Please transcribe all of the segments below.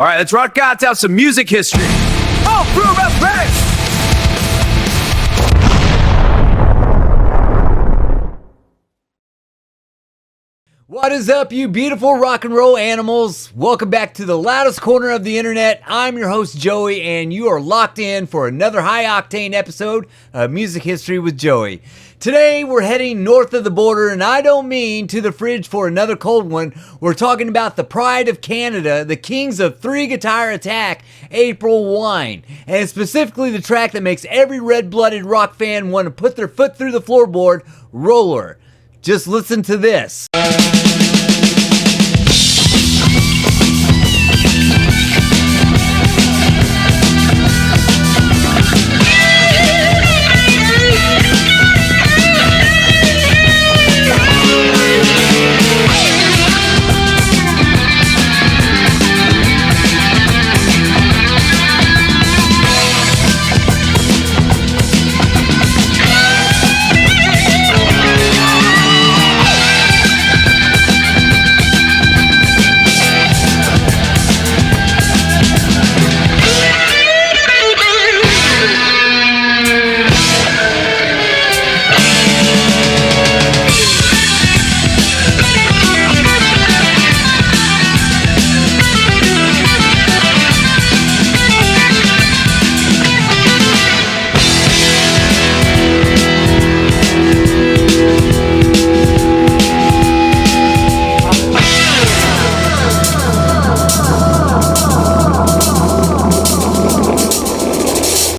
All right, let's rock out some music history. Oh, through the bass! What is up, you beautiful rock and roll animals? Welcome back to the loudest corner of the internet. I'm your host, Joey, and you are locked in for another high-octane episode of Music History with Joey. Today, we're heading north of the border, and I don't mean to the fridge for another cold one. We're talking about the pride of Canada, the kings of three-guitar attack, April Wine, and specifically the track that makes every red-blooded rock fan want to put their foot through the floorboard, Roller. Just listen to this.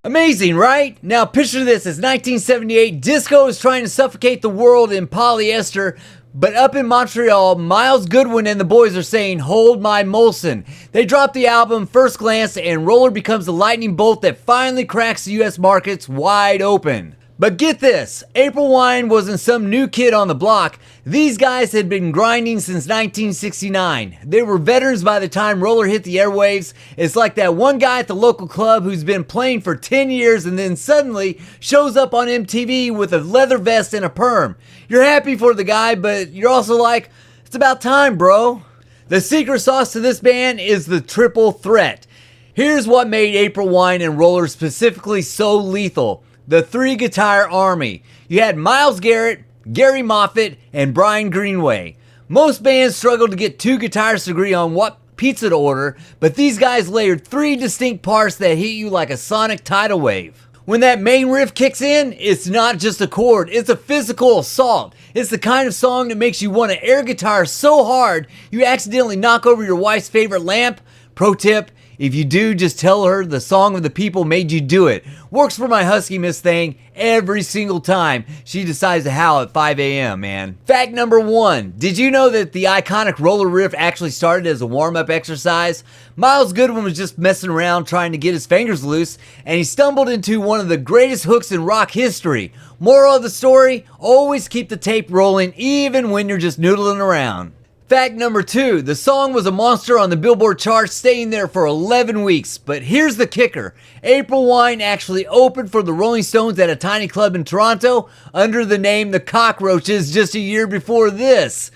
Amazing, right? Now picture this, it's 1978, disco is trying to suffocate the world in polyester, but up in Montreal, Miles Goodwin and the boys are saying, hold my Molson. They drop the album First Glance, and Roller becomes the lightning bolt that finally cracks the US markets wide open. But get this, April Wine wasn't some new kid on the block. These guys had been grinding since 1969. They were veterans by the time Roller hit the airwaves. It's like that one guy at the local club who's been playing for 10 years and then suddenly shows up on MTV with a leather vest and a perm. You're happy for the guy, but you're also like, it's about time, bro. The secret sauce to this band is the triple threat. Here's what made April Wine and Roller specifically so lethal. The three-guitar army. You had Myles Garrett, Gary Moffat, and Brian Greenway. Most bands struggle to get two guitarists to agree on what pizza to order, but these guys layered three distinct parts that hit you like a sonic tidal wave. When that main riff kicks in, it's not just a chord, it's a physical assault. It's the kind of song that makes you want to air guitar so hard you accidentally knock over your wife's favorite lamp. Pro tip, if you do, just tell her the song of the people made you do it. Works for my husky Miss Thing every single time she decides to howl at 5 a.m., man. Fact number 1. Did you know that the iconic Roller riff actually started as a warm-up exercise? Myles Goodwin was just messing around trying to get his fingers loose, and he stumbled into one of the greatest hooks in rock history. Moral of the story, always keep the tape rolling even when you're just noodling around. Fact number 2, the song was a monster on the Billboard charts, staying there for 11 weeks. But here's the kicker. April Wine actually opened for the Rolling Stones at a tiny club in Toronto under the name The Cockroaches just a year before this.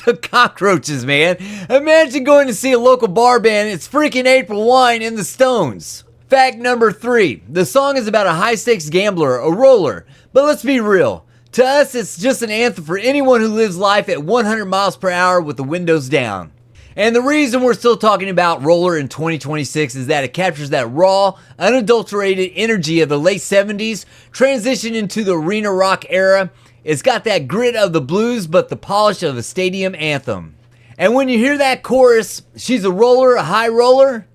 The Cockroaches, man. Imagine going to see a local bar band, it's freaking April Wine and the Stones. Fact number 3, the song is about a high-stakes gambler, a roller. But let's be real. To us, it's just an anthem for anyone who lives life at 100 miles per hour with the windows down. And the reason we're still talking about Roller in 2026 is that it captures that raw, unadulterated energy of the late 70s, transitioned into the arena rock era. It's got that grit of the blues, but the polish of a stadium anthem. And when you hear that chorus, she's a roller, a high roller,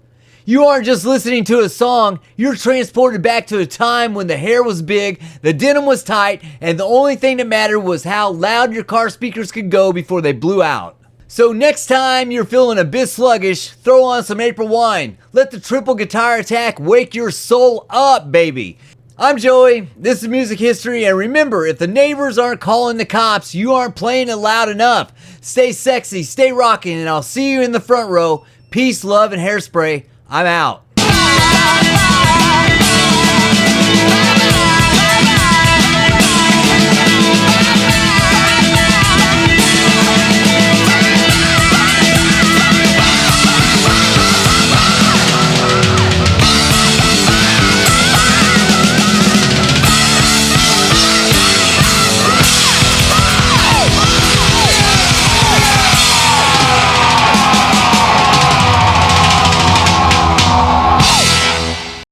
you aren't just listening to a song, you're transported back to a time when the hair was big, the denim was tight, and the only thing that mattered was how loud your car speakers could go before they blew out. So next time you're feeling a bit sluggish, throw on some April Wine. Let the triple guitar attack wake your soul up, baby. I'm Joey, this is Music History, and remember, if the neighbors aren't calling the cops, you aren't playing it loud enough. Stay sexy, stay rocking, and I'll see you in the front row. Peace, love, and hairspray. I'm out.